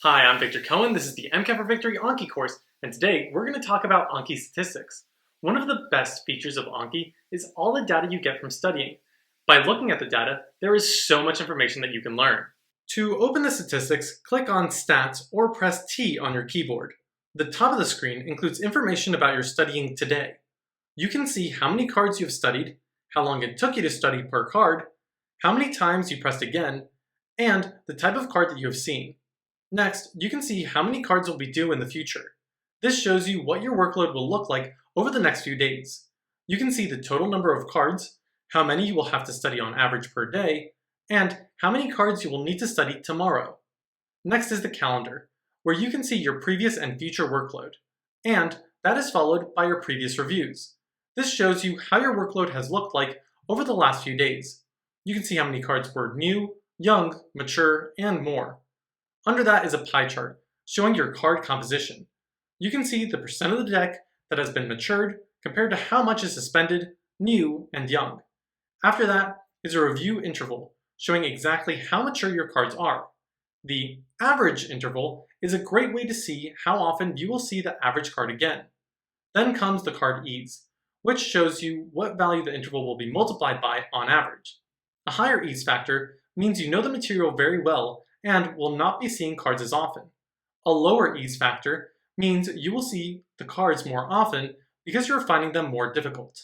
Hi, I'm Victor Cohen. This is the MCAT for Victory Anki course, and today we're going to talk about Anki statistics. One of the best features of Anki is all the data you get from studying. By looking at the data, there is so much information that you can learn. To open the statistics, click on Stats or press T on your keyboard. The top of the screen includes information about your studying today. You can see how many cards you've studied, how long it took you to study per card, how many times you pressed again, and the type of card that you have seen. Next, you can see how many cards will be due in the future. This shows you what your workload will look like over the next few days. You can see the total number of cards, how many you will have to study on average per day, and how many cards you will need to study tomorrow. Next is the calendar, where you can see your previous and future workload, and that is followed by your previous reviews. This shows you how your workload has looked like over the last few days. You can see how many cards were new, young, mature, and more. Under that is a pie chart, showing your card composition. You can see the percent of the deck that has been matured compared to how much is suspended, new, and young. After that is a review interval, showing exactly how mature your cards are. The average interval is a great way to see how often you will see the average card again. Then comes the card ease, which shows you what value the interval will be multiplied by on average. A higher ease factor means you know the material very well and will not be seeing cards as often. A lower ease factor means you will see the cards more often because you're finding them more difficult.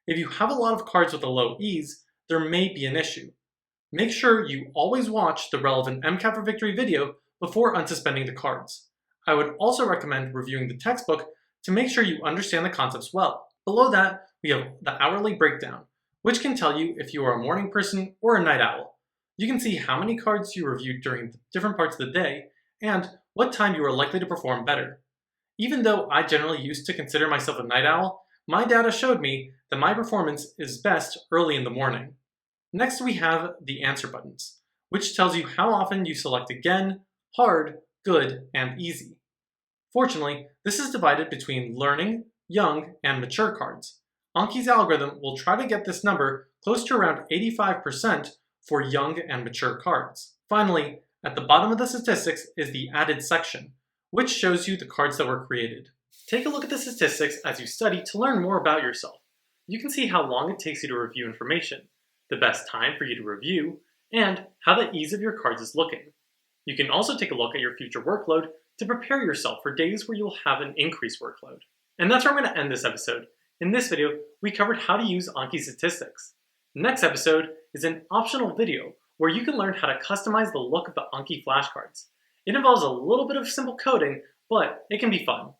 If you have a lot of cards with a low ease, there may be an issue. Make sure you always watch the relevant MCAT for Victory video before unsuspending the cards. I would also recommend reviewing the textbook to make sure you understand the concepts well. Below that, we have the hourly breakdown, which can tell you if you are a morning person or a night owl. You can see how many cards you reviewed during different parts of the day and what time you are likely to perform better. Even though I generally used to consider myself a night owl, my data showed me that my performance is best early in the morning. Next we have the answer buttons, which tells you how often you select again, hard, good, and easy. Fortunately, this is divided between learning, young, and mature cards. Anki's algorithm will try to get this number close to around 85% for young and mature cards. Finally, at the bottom of the statistics is the added section, which shows you the cards that were created. Take a look at the statistics as you study to learn more about yourself. You can see how long it takes you to review information, the best time for you to review, and how the ease of your cards is looking. You can also take a look at your future workload to prepare yourself for days where you'll have an increased workload. And that's where I'm going to end this episode. In this video, we covered how to use Anki statistics. Next episode is an optional video where you can learn how to customize the look of the Anki flashcards. It involves a little bit of simple coding, but it can be fun.